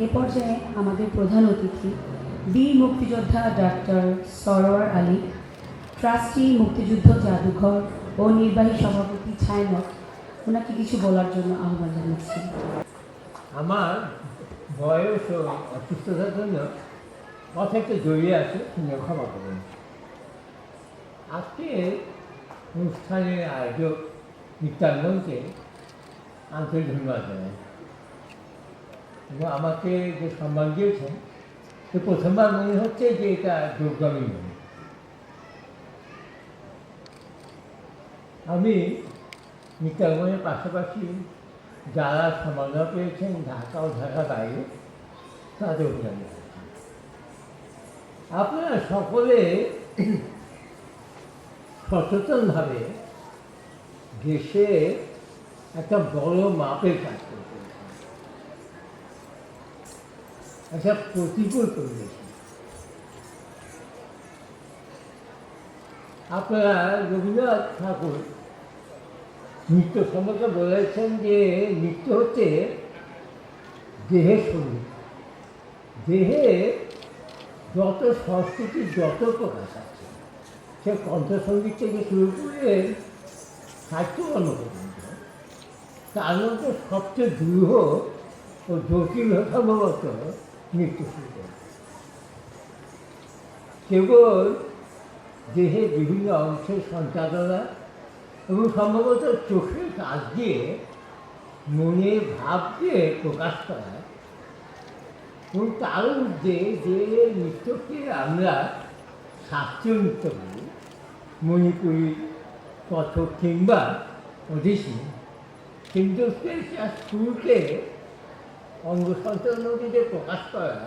এ পর্যায়ে আমাদের প্রধান অতিথি বীর মুক্তিযোদ্ধা ডাক্তার সরোয়ার আলী, ট্রাস্টি মুক্তিযুদ্ধ জাদুঘর ও নির্বাহী সভাপতি ছায়ানট, ওনাকে কিছু বলার জন্য আহ্বান জানাচ্ছি। আমার বয়স ও অসুস্থতার জন্য কথা একটু জড়িয়ে আছে, ক্ষমা করবেন। আজকে অনুষ্ঠানের আয়োজক নিত্যানন্দকে আন্তরিক ধন্যবাদ জানাই এবং আমাকে যে সম্মান দিয়েছেন তো প্রথমবার মনে হচ্ছে যে এটা যোগ্যমী নয়। আমি নিত্যানন্দের পাশাপাশি যারা সম্মাননা পেয়েছেন ঢাকা ও ঢাকা বাইরে তাদের অভিনন্দন করছি। আপনারা সকলে সচেতনভাবে দেশে একটা বড় মাপের কাজ করে চলেছেন, একটা প্রতিকূল পরিবেশ। আপনারা রবীন্দ্রনাথ ঠাকুর নৃত্য সম্পর্কে বলেছেন যে নৃত্য হচ্ছে দেহের সঙ্গীত। দেহে যত সংস্কৃতির যত প্রকাশ আছে, সে কণ্ঠসঙ্গীত থেকে শুরু করে সাহিত্যকর্ম পর্যন্ত, তার মধ্যে সবচেয়ে দৃঢ় ও জটিল সম্ভবত নৃত্যশিল্প। কেবল দেহের বিভিন্ন অংশের সঞ্চালনা এবং সম্ভবত চোখের কাজ দিয়ে মনের ভাবকে প্রকাশ করা এবং তার মধ্যে যে নৃত্যকে আমরা শাস্ত্রীয় নৃত্য বলি, মণিপুরী, কথক কিংবা ওডিসি, কিন্তু সুরকে অঙ্গ সঞ্চালনকে যে প্রকাশ করা,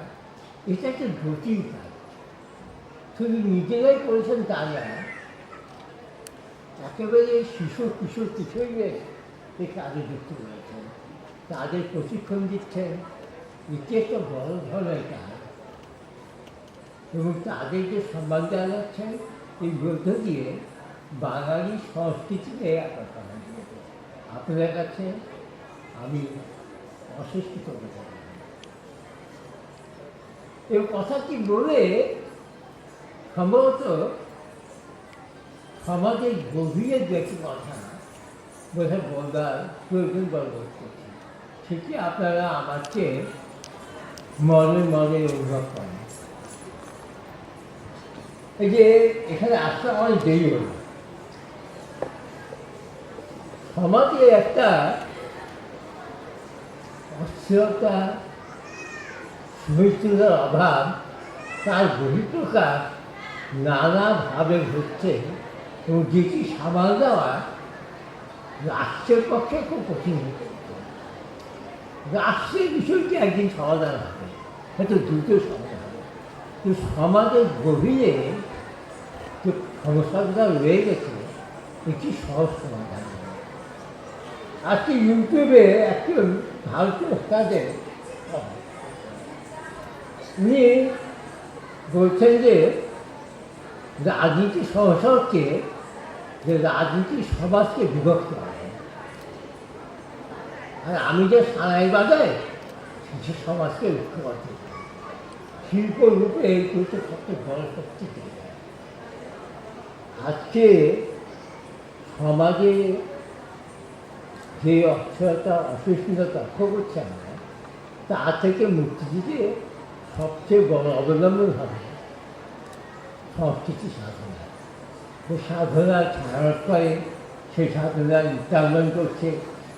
এটা একটা জটিল কাজ। শুধু নিজেরাই করেছেন তা না, একেবারে কিশোর কিশোরীদের এই কাজে যুক্ত রয়েছেন, তাদের প্রশিক্ষণ দিচ্ছেন। এটি একটা বড় ধরনের কাজ এবং তাদেরকে সম্মান জানাচ্ছেন। এই মধ্য দিয়ে বাঙালি সংস্কৃতিকে আপনাদের কাছে আমি অশেষ কৃতজ্ঞতা জানাই। এই কথাটি বলে সম্ভবত সমাজের গভীরে যে একটি কথা বোধহয় বলার প্রয়োজন বলে বোধ করছি, সেটি আপনারা আমাকে মনে মনে অনুভব করেন। এই যে এখানে আসতে অনেক দেরি হল, সমাজে একটা অস্থিরতা, সহিষ্ণুতার অভাব, তার বহিঃপ্রকাশ নানাভাবে ঘটছে এবং যেটি সামাল দেওয়া রাষ্ট্রের পক্ষে খুব কঠিন হয়ে পড়ছে। রাষ্ট্রের বিষয়টি একদিন সমাধান হবে, হয়তো দ্রুত সমাধান হবে, কিন্তু সমাজের গভীরে যে সমস্যাগুলো রয়ে গেছে এটি সহজ সমাধান হবে। আজকে ইউটিউবে একজন ভারতীয় কাজের উনি বলছেন যে রাজনীতির সমস্যা হচ্ছে যে রাজনীতি সমাজকে বিভক্ত করে, আর আমি যে সানাই বাজাই সে সমাজকে ঐক্য করতে শিল্প রূপে এই করতে সবচেয়ে বড় শক্তি পেয়ে যায়। আজকে সমাজে যে অক্ষরতা অসহিষ্ণুতা লক্ষ্য করছে আমরা, তা থেকে মুক্তি দিতে সবচেয়ে বড় অবলম্বন হবে সংস্কৃতি সাধনা। যে সাধনার ছায়ারত করে, সেই সাধনা নিত্যানন্দ করছে।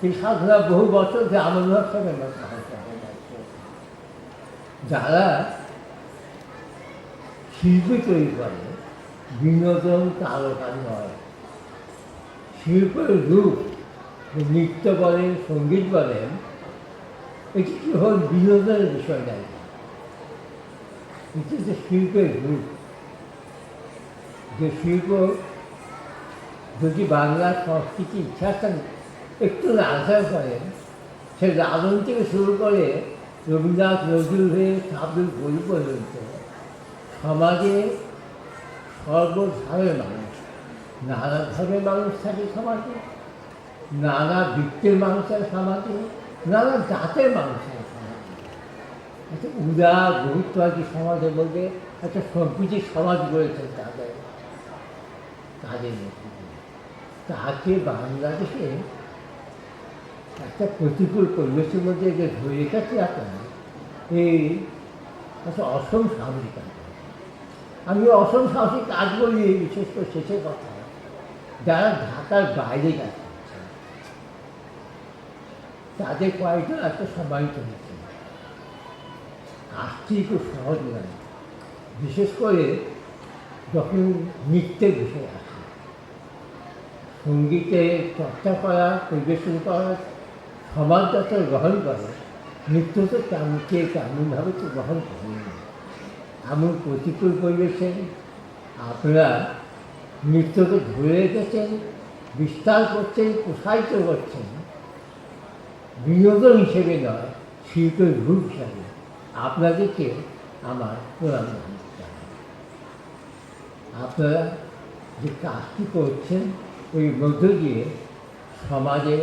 এই সাধনা বহু বছর যে আমলভাব সঙ্গে আমরা সাধনা যাচ্ছে। যারা শিল্পী তৈরি করে, বিনোদন তারকা নয়, শিল্পের রূপ নৃত্য বলেন, সঙ্গীত বলেন, এটি কেবল বিনোদনের বিষয় নয়, এটি হচ্ছে শিল্পের রূপ। যে শিল্প যদি বাংলা সংস্কৃতি ইতিহাসটা একটু আলোচনা করেন, সে রাবণ থেকে শুরু করে রবীন্দ্রনাথ, নজরুল হয়ে আব্দুল করিম পর্যন্ত সমাজে সর্বধর্মের মানুষ, নানা ধর্মের মানুষ থাকে সমাজে, নানা বৃত্তের মানুষ থাকে সমাজে, নানা জাতের মানুষ থাকে সমাজে। একটা উদার বহুত্ববাদী সমাজের মধ্যে একটা সম্প্রীতির সমাজ গড়েছেন তাদের মধ্যে দিয়ে। তাকে বাংলাদেশে একটা প্রতিকূল পরিবেশের মধ্যে যে ধরে রেখেছে আপনারা, এই একটা অসম সাহসী কাজ। আমি অসম সাহসী কাজ বলি বিশেষ করে শেষের কথা, যারা ঢাকার বাইরে কাজ করছে তাদের কয়েকজন একটা সম্মানিত হচ্ছে। কাজটি খুব সহজ নয়, বিশেষ করে যখন নৃত্যের বিষয় আসে, সঙ্গীতে চর্চা করা, পরিবেশন করা, সমাজ যত গ্রহণ করে, নৃত্য তো তেমনভাবে তো গ্রহণ করেন না। এমন প্রতিকূল পরিবেশে আপনারা নৃত্যকে ধরে রেখেছেন, বিস্তার করছেন, প্রসারিত করছেন, বিনোদন হিসেবে নয়, শিল্পের রূপ হিসাবে। আপনাদেরকে আমার প্রণাম জানাতে চাই। আপনারা যে কাজটি করছেন ওই মধ্য দিয়ে সমাজে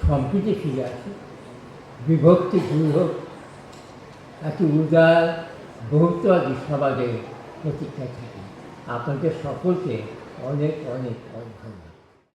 সম্প্রীতি ফিরে আসে, বিভক্তি দূর হোক, একটি উদার বহুত্ববাদী সমাজের প্রতীক্ষা থাকে। আপনাদের সকলকে অনেক অনেক অনেক ধন্যবাদ।